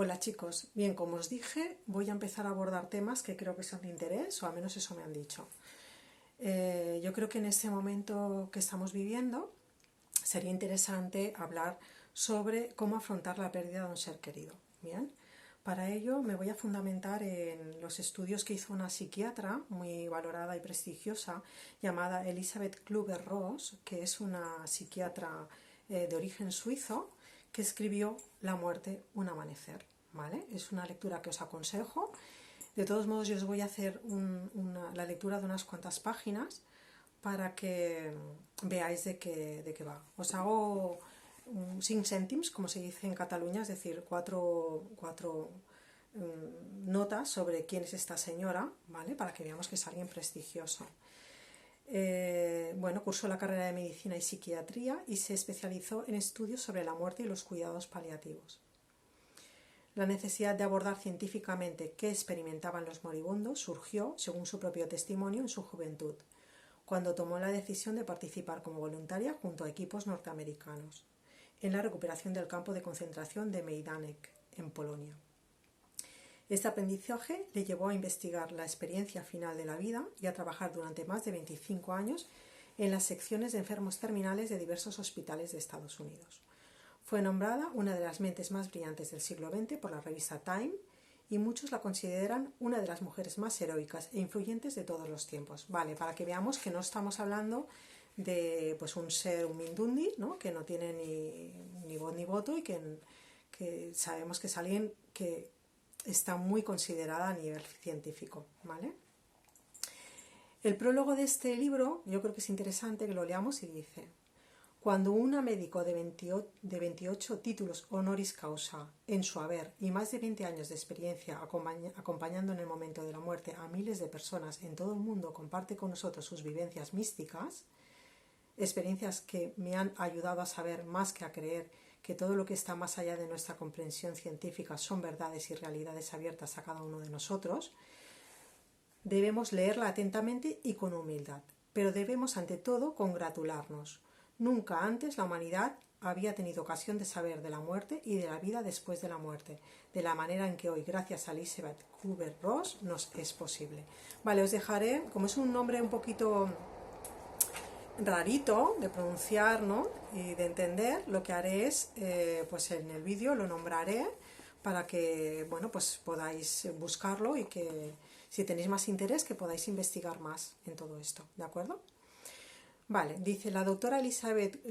Hola chicos, bien, como os dije, voy a empezar a abordar temas que creo que son de interés, o al menos eso me han dicho. Yo creo que en este momento que estamos viviendo sería interesante hablar sobre cómo afrontar la pérdida de un ser querido. Bien, para ello me voy a fundamentar en los estudios que hizo una psiquiatra muy valorada y prestigiosa llamada Elisabeth Kübler-Ross, que es una psiquiatra de origen suizo, que escribió La muerte, un amanecer. ¿Vale? Es una lectura que os aconsejo. De todos modos, yo os voy a hacer la lectura de unas cuantas páginas para que veáis de qué va. Os hago 5 cèntims, como se dice en Cataluña, es decir, cuatro notas sobre quién es esta señora, ¿vale? Para que veamos que es alguien prestigioso. Bueno, cursó la carrera de Medicina y Psiquiatría y se especializó en estudios sobre la muerte y los cuidados paliativos. La necesidad de abordar científicamente qué experimentaban los moribundos surgió, según su propio testimonio, en su juventud, cuando tomó la decisión de participar como voluntaria junto a equipos norteamericanos en la recuperación del campo de concentración de Majdanek, en Polonia. Este aprendizaje le llevó a investigar la experiencia final de la vida y a trabajar durante más de 25 años en las secciones de enfermos terminales de diversos hospitales de Estados Unidos. Fue nombrada una de las mentes más brillantes del siglo XX por la revista Time y muchos la consideran una de las mujeres más heroicas e influyentes de todos los tiempos. Vale, para que veamos que no estamos hablando de pues, un ser, un mindundi, ¿no? Que no tiene ni voz ni voto y que sabemos que es alguien que está muy considerada a nivel científico, ¿vale? El prólogo de este libro, yo creo que es interesante que lo leamos y dice: cuando un médico de 28 títulos honoris causa en su haber y más de 20 años de experiencia acompañando en el momento de la muerte a miles de personas en todo el mundo comparte con nosotros sus vivencias místicas, experiencias que me han ayudado a saber más que a creer que todo lo que está más allá de nuestra comprensión científica son verdades y realidades abiertas a cada uno de nosotros, debemos leerla atentamente y con humildad, pero debemos ante todo congratularnos. Nunca antes la humanidad había tenido ocasión de saber de la muerte y de la vida después de la muerte, de la manera en que hoy, gracias a Elisabeth Kübler-Ross, nos es posible. Vale, os dejaré, como es un nombre un poquito rarito de pronunciar, ¿no? Y de entender, lo que haré es, pues en el vídeo lo nombraré para que, bueno, pues podáis buscarlo y que si tenéis más interés que podáis investigar más en todo esto, ¿de acuerdo? Vale, dice: la doctora Elisabeth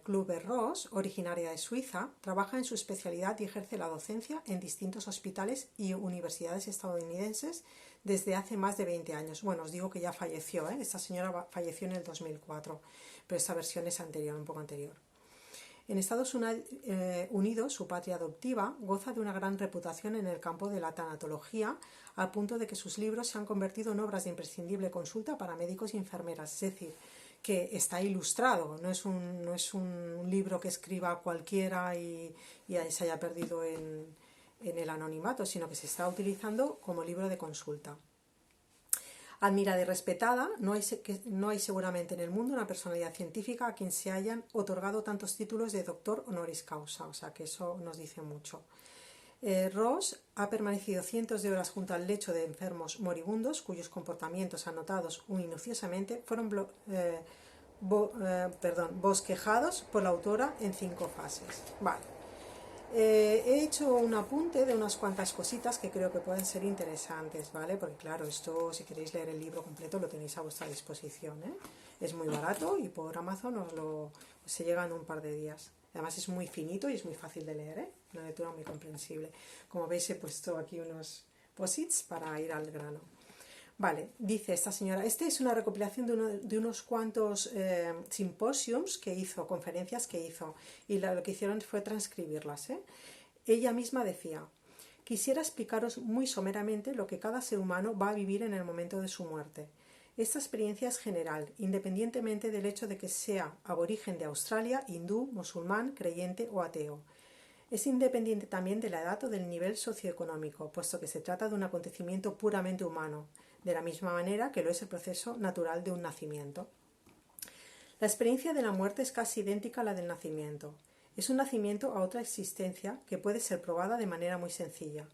Kübler-Ross, originaria de Suiza, trabaja en su especialidad y ejerce la docencia en distintos hospitales y universidades estadounidenses desde hace más de 20 años. Bueno, os digo que ya falleció, ¿eh? Esta señora falleció en el 2004, pero esta versión es anterior, un poco anterior. En Estados Unidos, su patria adoptiva, goza de una gran reputación en el campo de la tanatología, al punto de que sus libros se han convertido en obras de imprescindible consulta para médicos y enfermeras, es decir, que está ilustrado, no es un libro que escriba cualquiera y se haya perdido en el anonimato, sino que se está utilizando como libro de consulta. Admirada y respetada, no hay seguramente en el mundo una personalidad científica a quien se hayan otorgado tantos títulos de doctor honoris causa, o sea que eso nos dice mucho. Ross ha permanecido cientos de horas junto al lecho de enfermos moribundos cuyos comportamientos anotados minuciosamente fueron bosquejados por la autora en 5 fases. Vale. He hecho un apunte de unas cuantas cositas que creo que pueden ser interesantes, ¿vale? Porque claro, esto si queréis leer el libro completo lo tenéis a vuestra disposición, ¿eh? Es muy barato y por Amazon se llega en un par de días. Además es muy finito y es muy fácil de leer, ¿eh? Una lectura muy comprensible. Como veis he puesto aquí unos posits para ir al grano. Vale, dice esta señora, es una recopilación de unos cuantos simposiums que hizo, conferencias que hizo, y lo que hicieron fue transcribirlas, ¿eh? Ella misma decía: quisiera explicaros muy someramente lo que cada ser humano va a vivir en el momento de su muerte. Esta experiencia es general, independientemente del hecho de que sea aborigen de Australia, hindú, musulmán, creyente o ateo. Es independiente también de la edad o del nivel socioeconómico, puesto que se trata de un acontecimiento puramente humano, de la misma manera que lo es el proceso natural de un nacimiento. La experiencia de la muerte es casi idéntica a la del nacimiento. Es un nacimiento a otra existencia que puede ser probada de manera muy sencilla.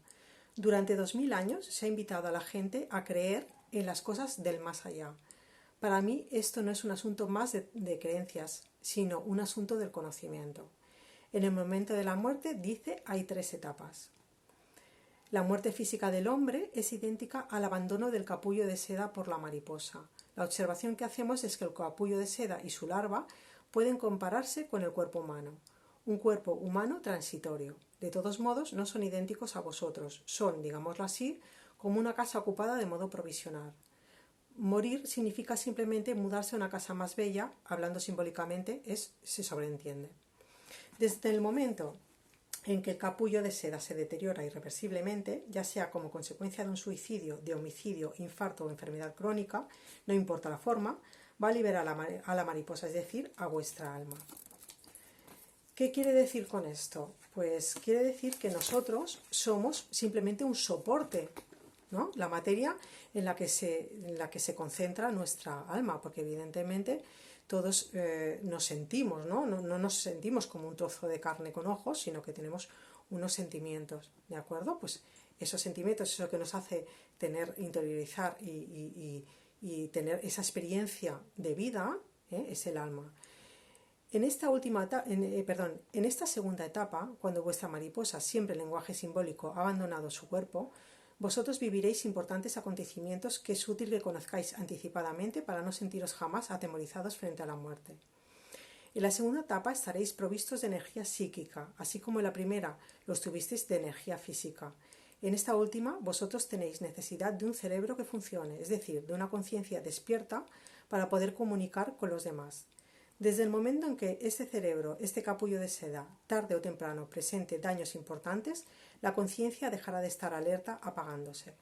Durante 2000 años se ha invitado a la gente a creer en las cosas del más allá. Para mí esto no es un asunto más de creencias, sino un asunto del conocimiento. En el momento de la muerte, dice, hay 3 etapas. La muerte física del hombre es idéntica al abandono del capullo de seda por la mariposa. La observación que hacemos es que el capullo de seda y su larva pueden compararse con el cuerpo humano. Un cuerpo humano transitorio. De todos modos, no son idénticos a vosotros. Son, digámoslo así, como una casa ocupada de modo provisional. Morir significa simplemente mudarse a una casa más bella, hablando simbólicamente, se sobreentiende. Desde el momento en que el capullo de seda se deteriora irreversiblemente, ya sea como consecuencia de un suicidio, de homicidio, infarto o enfermedad crónica, no importa la forma, va a liberar a la mariposa, es decir, a vuestra alma. ¿Qué quiere decir con esto? Pues quiere decir que nosotros somos simplemente un soporte, ¿no? La materia en la que se concentra nuestra alma, porque evidentemente todos nos sentimos, ¿no? No nos sentimos como un trozo de carne con ojos, sino que tenemos unos sentimientos, ¿de acuerdo? Pues esos sentimientos, eso que nos hace interiorizar y tener esa experiencia de vida, es el alma. En esta segunda etapa, cuando vuestra mariposa, siempre en lenguaje simbólico, ha abandonado su cuerpo, vosotros viviréis importantes acontecimientos que es útil que conozcáis anticipadamente para no sentiros jamás atemorizados frente a la muerte. En la segunda etapa estaréis provistos de energía psíquica, así como en la primera lo estuvisteis de energía física. En esta última, vosotros tenéis necesidad de un cerebro que funcione, es decir, de una conciencia despierta para poder comunicar con los demás. Desde el momento en que este cerebro, este capullo de seda, tarde o temprano presente daños importantes, la conciencia dejará de estar alerta apagándose.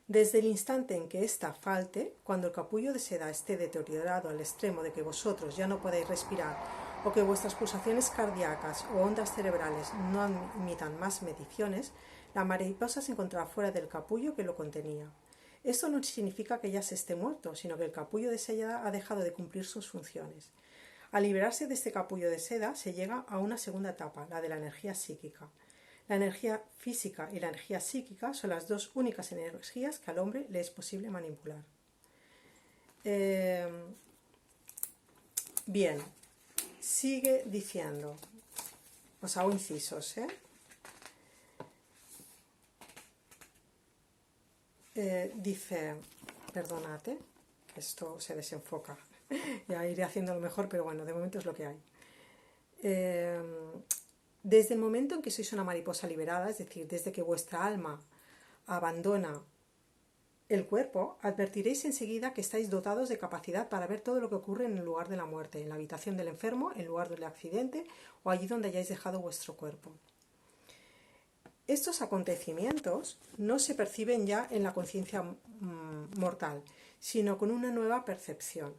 Desde el instante en que ésta falte, cuando el capullo de seda esté deteriorado al extremo de que vosotros ya no podáis respirar o que vuestras pulsaciones cardíacas o ondas cerebrales no admitan más mediciones, la mariposa se encontrará fuera del capullo que lo contenía. Esto no significa que ya se esté muerto, sino que el capullo de seda ha dejado de cumplir sus funciones. Al liberarse de este capullo de seda, se llega a una segunda etapa, la de la energía psíquica. La energía física y la energía psíquica son las dos únicas energías que al hombre le es posible manipular. Bien, sigue diciendo, os hago incisos, dice, perdonad, que esto se desenfoca, ya iré haciéndolo mejor, pero bueno, de momento es lo que hay. Desde el momento en que sois una mariposa liberada, es decir, desde que vuestra alma abandona el cuerpo, advertiréis enseguida que estáis dotados de capacidad para ver todo lo que ocurre en el lugar de la muerte, en la habitación del enfermo, en el lugar del accidente o allí donde hayáis dejado vuestro cuerpo. Estos acontecimientos no se perciben ya en la conciencia mortal, sino con una nueva percepción.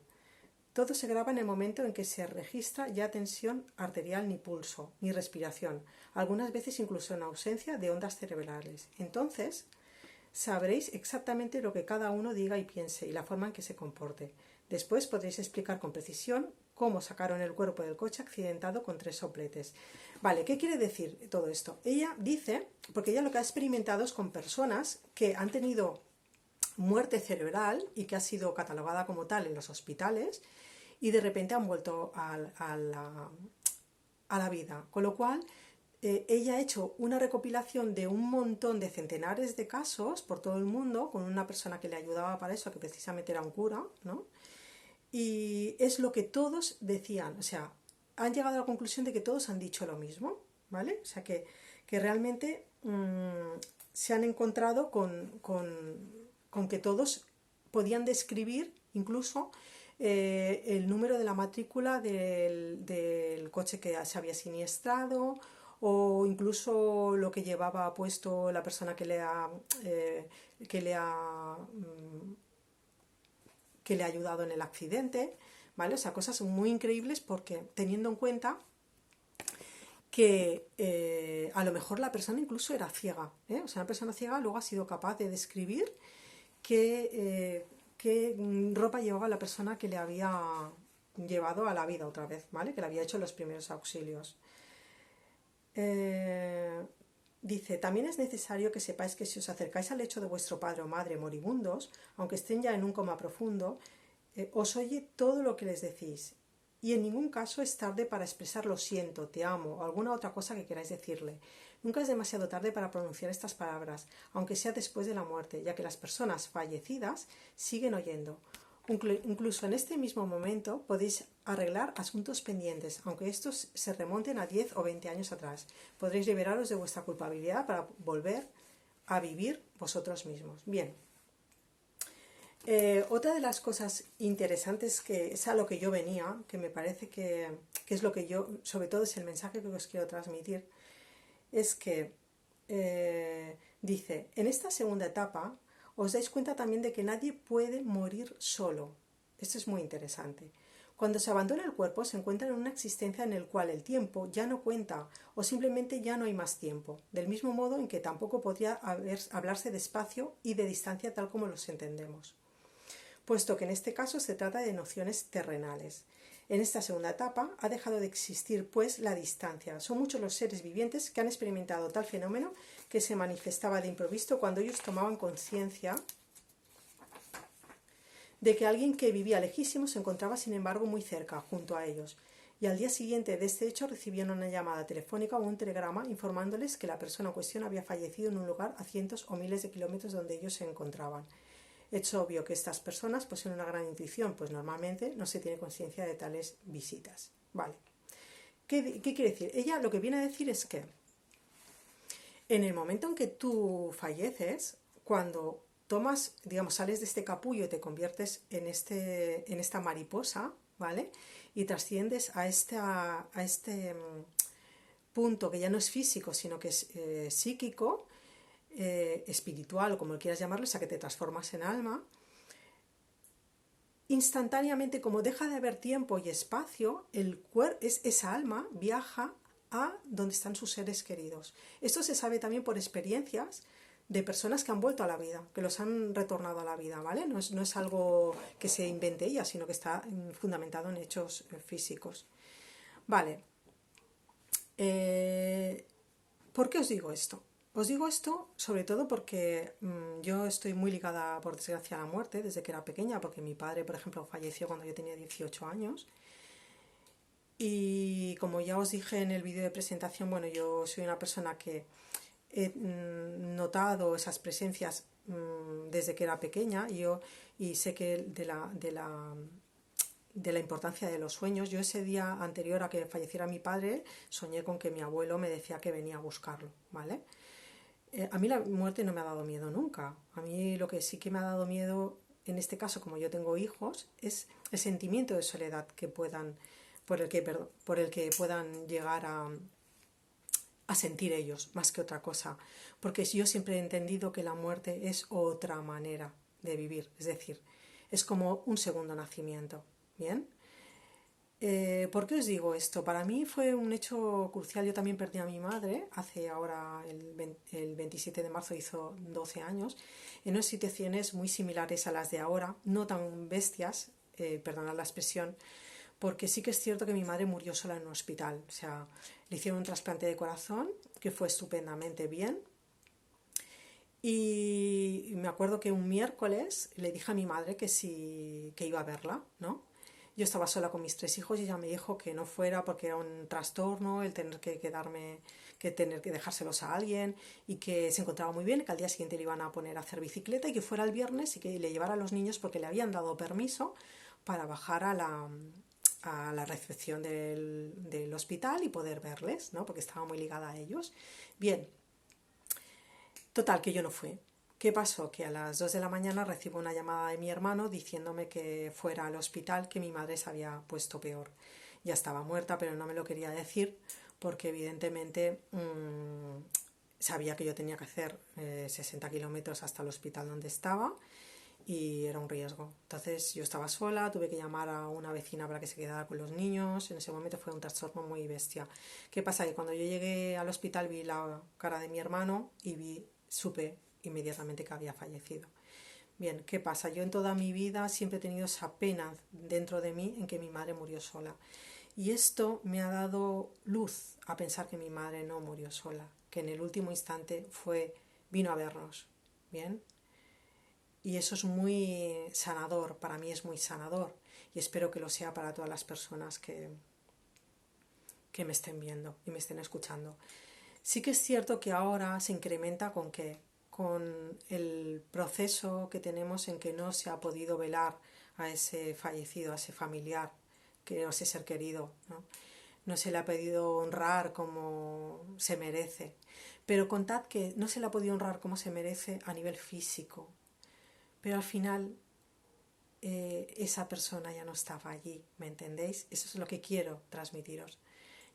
Todo se graba en el momento en que se registra ya tensión arterial ni pulso, ni respiración, algunas veces incluso en ausencia de ondas cerebrales. Entonces, sabréis exactamente lo que cada uno diga y piense y la forma en que se comporte. Después podréis explicar con precisión cómo sacaron el cuerpo del coche accidentado con 3 sopletes. Vale, ¿qué quiere decir todo esto? Ella dice, porque ella lo que ha experimentado es con personas que han tenido muerte cerebral y que ha sido catalogada como tal en los hospitales y de repente han vuelto a la vida. Con lo cual, ella ha hecho una recopilación de un montón de centenares de casos por todo el mundo, con una persona que le ayudaba para eso, que precisamente era un cura, ¿no? Y es lo que todos decían, o sea, han llegado a la conclusión de que todos han dicho lo mismo, ¿vale? O sea, que realmente se han encontrado con que todos podían describir incluso el número de la matrícula del coche que se había siniestrado o incluso lo que llevaba puesto la persona que le ha ayudado en el accidente, ¿vale? O sea, cosas muy increíbles porque teniendo en cuenta que a lo mejor la persona incluso era ciega, O sea, una persona ciega luego ha sido capaz de describir qué ropa llevaba la persona que le había llevado a la vida otra vez, ¿vale? Que le había hecho los primeros auxilios. Dice, también es necesario que sepáis que si os acercáis al lecho de vuestro padre o madre moribundos, aunque estén ya en un coma profundo, os oye todo lo que les decís. Y en ningún caso es tarde para expresar lo siento, te amo o alguna otra cosa que queráis decirle. Nunca es demasiado tarde para pronunciar estas palabras, aunque sea después de la muerte, ya que las personas fallecidas siguen oyendo. Incluso en este mismo momento podéis arreglar asuntos pendientes, aunque estos se remonten a 10 o 20 años atrás. Podréis liberaros de vuestra culpabilidad para volver a vivir vosotros mismos. Bien. Otra de las cosas interesantes que es a lo que yo venía, que me parece que es lo que yo, sobre todo es el mensaje que os quiero transmitir, es que dice, en esta segunda etapa os dais cuenta también de que nadie puede morir solo. Esto es muy interesante. Cuando se abandona el cuerpo se encuentra en una existencia en la cual el tiempo ya no cuenta o simplemente ya no hay más tiempo, del mismo modo en que tampoco podría hablarse de espacio y de distancia tal como los entendemos, puesto que en este caso se trata de nociones terrenales. En esta segunda etapa ha dejado de existir, pues, la distancia. Son muchos los seres vivientes que han experimentado tal fenómeno que se manifestaba de improviso cuando ellos tomaban conciencia de que alguien que vivía lejísimo se encontraba, sin embargo, muy cerca, junto a ellos. Y al día siguiente de este hecho recibían una llamada telefónica o un telegrama informándoles que la persona en cuestión había fallecido en un lugar a cientos o miles de kilómetros donde ellos se encontraban. Es obvio que estas personas poseen una gran intuición, pues normalmente no se tiene conciencia de tales visitas. Vale. ¿Qué quiere decir? Ella lo que viene a decir es que en el momento en que tú falleces, cuando tomas, digamos, sales de este capullo y te conviertes en esta mariposa, ¿vale? Y trasciendes a este punto que ya no es físico, sino que es psíquico, espiritual o como quieras llamarlo, o sea que te transformas en alma, instantáneamente, como deja de haber tiempo y espacio, esa alma viaja a donde están sus seres queridos. Esto se sabe también por experiencias de personas que han vuelto a la vida, que los han retornado a la vida, ¿vale? No es algo que se invente ella, sino que está fundamentado en hechos físicos. Vale. ¿Por qué os digo esto? Os digo esto sobre todo porque yo estoy muy ligada, por desgracia, a la muerte desde que era pequeña, porque mi padre, por ejemplo, falleció cuando yo tenía 18 años. Y como ya os dije en el vídeo de presentación, bueno, yo soy una persona que he notado esas presencias desde que era pequeña y sé que de la importancia de los sueños. Yo ese día anterior a que falleciera mi padre soñé con que mi abuelo me decía que venía a buscarlo, ¿vale? A mí la muerte no me ha dado miedo nunca. A mí lo que sí que me ha dado miedo, en este caso, como yo tengo hijos, es el sentimiento de soledad que por el que puedan llegar a sentir ellos, más que otra cosa. Porque yo siempre he entendido que la muerte es otra manera de vivir, es decir, es como un segundo nacimiento. ¿Bien? ¿Por qué os digo esto? Para mí fue un hecho crucial. Yo también perdí a mi madre hace ahora, el 27 de marzo hizo 12 años, en unas situaciones muy similares a las de ahora, no tan bestias, perdonad la expresión, porque sí que es cierto que mi madre murió sola en un hospital. O sea, le hicieron un trasplante de corazón que fue estupendamente bien. Y me acuerdo que un miércoles le dije a mi madre que iba a verla, ¿no? Yo estaba sola con mis 3 hijos y ella me dijo que no fuera porque era un trastorno el tener que quedarme, que tener que dejárselos a alguien y que se encontraba muy bien, que al día siguiente le iban a poner a hacer bicicleta y que fuera el viernes y que le llevara a los niños porque le habían dado permiso para bajar a la recepción del hospital y poder verles, ¿no? Porque estaba muy ligada a ellos. Bien, total, que yo no fui. ¿Qué pasó? Que a las 2 de la mañana recibo una llamada de mi hermano diciéndome que fuera al hospital, que mi madre se había puesto peor. Ya estaba muerta, pero no me lo quería decir porque evidentemente sabía que yo tenía que hacer 60 kilómetros hasta el hospital donde estaba y era un riesgo. Entonces yo estaba sola, tuve que llamar a una vecina para que se quedara con los niños. En ese momento fue un trastorno muy bestia. ¿Qué pasa? Que cuando yo llegué al hospital vi la cara de mi hermano y supe inmediatamente que había fallecido. Bien, ¿qué pasa? Yo en toda mi vida siempre he tenido esa pena dentro de mí en que mi madre murió sola. Y esto me ha dado luz a pensar que mi madre no murió sola, que en el último instante vino a vernos. Bien, y eso es muy sanador, para mí es muy sanador. Y espero que lo sea para todas las personas que me estén viendo y me estén escuchando. Sí que es cierto que ahora se incrementa con qué, con el proceso que tenemos en que no se ha podido velar a ese fallecido, a ese familiar, que, a ese ser querido, ¿no? No se le ha podido honrar como se merece. Pero contad que no se le ha podido honrar como se merece a nivel físico. Pero al final esa persona ya no estaba allí, ¿me entendéis? Eso es lo que quiero transmitiros.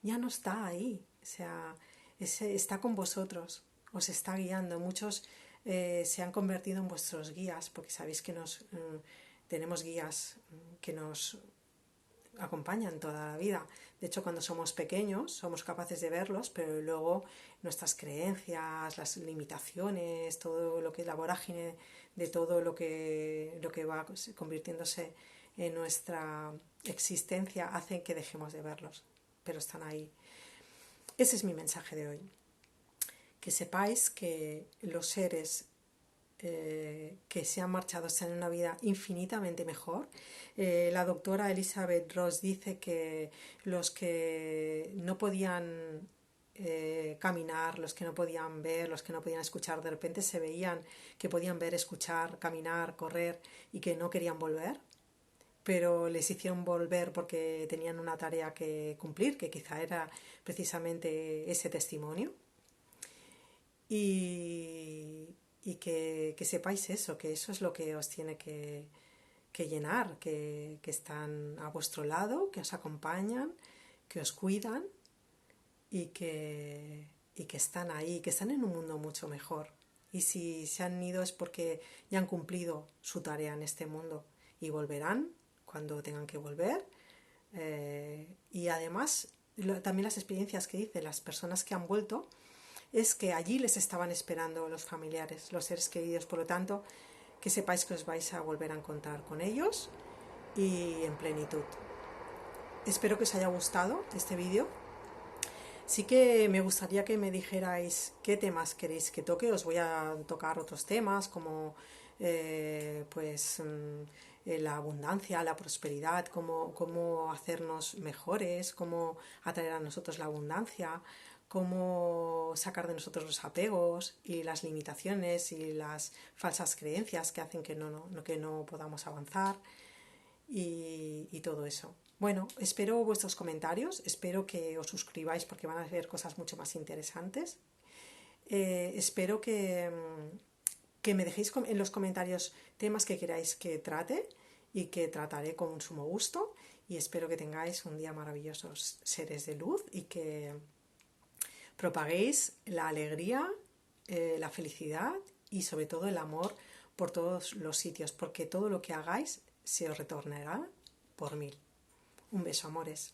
Ya no está ahí, o sea, está con vosotros, os está guiando. Muchos se han convertido en vuestros guías, porque sabéis que tenemos guías que nos acompañan toda la vida. De hecho, cuando somos pequeños somos capaces de verlos, pero luego nuestras creencias, las limitaciones, todo lo que es la vorágine de todo lo que va convirtiéndose en nuestra existencia hace que dejemos de verlos, pero están ahí. Ese es mi mensaje de hoy. Que sepáis que los seres que se han marchado están en una vida infinitamente mejor. La doctora Elizabeth Ross dice que los que no podían caminar, los que no podían ver, los que no podían escuchar, de repente se veían que podían ver, escuchar, caminar, correr y que no querían volver, pero les hicieron volver porque tenían una tarea que cumplir, que quizá era precisamente ese testimonio. Y que sepáis eso, que eso es lo que os tiene que llenar, que están a vuestro lado, que os acompañan, que os cuidan y que están ahí, que están en un mundo mucho mejor. Y si se han ido es porque ya han cumplido su tarea en este mundo y volverán cuando tengan que volver. Y además, también las experiencias que dicen las personas que han vuelto es que allí les estaban esperando los familiares, los seres queridos. Por lo tanto, que sepáis que os vais a volver a encontrar con ellos y en plenitud. Espero que os haya gustado este vídeo. Sí que me gustaría que me dijerais qué temas queréis que toque. Os voy a tocar otros temas como la abundancia, la prosperidad, cómo hacernos mejores, cómo atraer a nosotros la abundancia, cómo sacar de nosotros los apegos y las limitaciones y las falsas creencias que hacen que no podamos avanzar y todo eso. Bueno, espero vuestros comentarios, espero que os suscribáis porque van a ver cosas mucho más interesantes. Espero que me dejéis en los comentarios temas que queráis que trate y que trataré con sumo gusto. Y espero que tengáis un día maravilloso, seres de luz, y que propaguéis la alegría, la felicidad y sobre todo el amor por todos los sitios, porque todo lo que hagáis se os retornará por 1000. Un beso, amores.